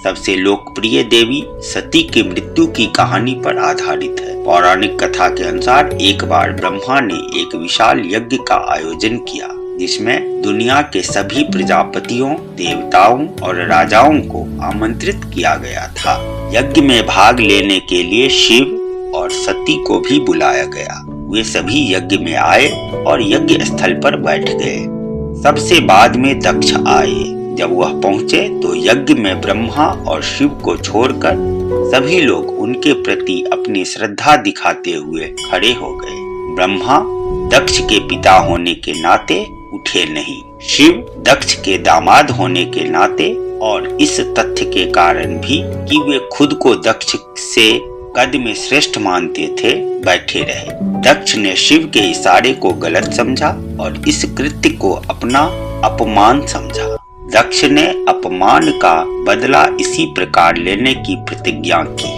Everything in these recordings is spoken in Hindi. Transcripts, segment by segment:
सबसे लोकप्रिय देवी सती की मृत्यु की कहानी पर आधारित है। पौराणिक कथा के अनुसार एक बार ब्रह्मा ने एक विशाल यज्ञ का आयोजन किया, जिसमें दुनिया के सभी प्रजापतियों, देवताओं और राजाओं को आमंत्रित किया गया था। यज्ञ में भाग लेने के लिए शिव और सती को भी बुलाया गया। वे सभी यज्ञ में आए और यज्ञ स्थल पर बैठ गए। सबसे बाद में दक्ष आए। जब वह पहुंचे तो यज्ञ में ब्रह्मा और शिव को छोड़कर सभी लोग उनके प्रति अपनी श्रद्धा दिखाते हुए खड़े हो गए। ब्रह्मा दक्ष के पिता होने के नाते उठे नहीं, शिव दक्ष के दामाद होने के नाते और इस तथ्य के कारण भी कि वे खुद को दक्ष से कद में श्रेष्ठ मानते थे, बैठे रहे। दक्ष ने शिव के इशारे को गलत समझा और इस कृत्य को अपना अपमान समझा। दक्ष ने अपमान का बदला इसी प्रकार लेने की प्रतिज्ञा की।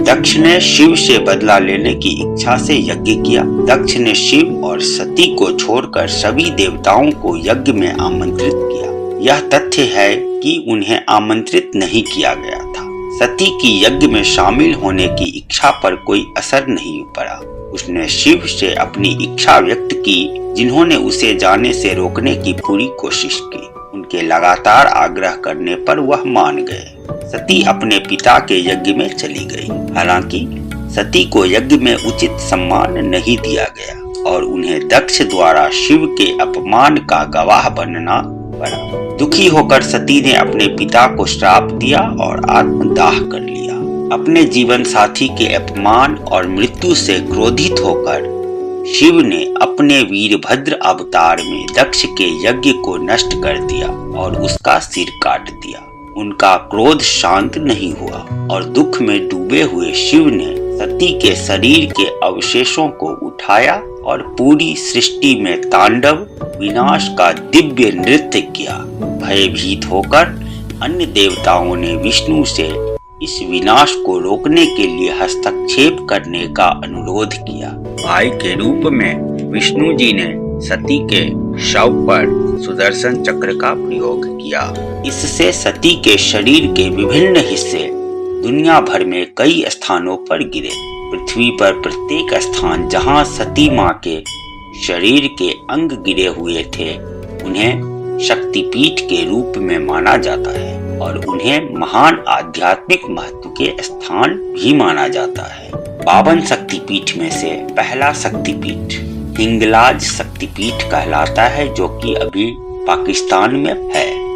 दक्ष ने शिव से बदला लेने की इच्छा से यज्ञ किया। दक्ष ने शिव और सती को छोड़कर सभी देवताओं को यज्ञ में आमंत्रित किया। यह तथ्य है कि उन्हें आमंत्रित नहीं किया गया था। सती की यज्ञ में शामिल होने की इच्छा पर कोई असर नहीं पड़ा। उसने शिव से अपनी इच्छा व्यक्त की, जिन्होंने उसे जाने से रोकने की पूरी कोशिश की। उनके लगातार आग्रह करने पर वह मान गए। सती अपने पिता के यज्ञ में चली गई। हालांकि सती को यज्ञ में उचित सम्मान नहीं दिया गया और उन्हें दक्ष द्वारा शिव के अपमान का गवाह बनना पड़ा। दुखी होकर सती ने अपने पिता को श्राप दिया और आत्मदाह कर लिया। अपने जीवन साथी के अपमान और मृत्यु से क्रोधित होकर शिव ने अपने वीरभद्र अवतार में दक्ष के यज्ञ को नष्ट कर दिया और उसका सिर काट दिया। उनका क्रोध शांत नहीं हुआ और दुख में डूबे हुए शिव ने सती के शरीर के अवशेषों को उठाया और पूरी सृष्टि में तांडव विनाश का दिव्य नृत्य किया। भयभीत होकर अन्य देवताओं ने विष्णु से इस विनाश को रोकने के लिए हस्तक्षेप करने का अनुरोध किया। भाई के रूप में विष्णु जी ने सती के शव पर सुदर्शन चक्र का प्रयोग किया। इससे सती के शरीर के विभिन्न हिस्से दुनिया भर में कई स्थानों पर गिरे। पृथ्वी पर प्रत्येक स्थान जहां सती मां के शरीर के अंग गिरे हुए थे, उन्हें शक्तिपीठ के रूप में माना जाता है और उन्हें महान आध्यात्मिक महत्व के स्थान भी माना जाता है। 52 शक्तिपीठ में से पहला शक्तिपीठ हिंगलाज शक्तिपीठ कहलाता है, जो कि अभी पाकिस्तान में है।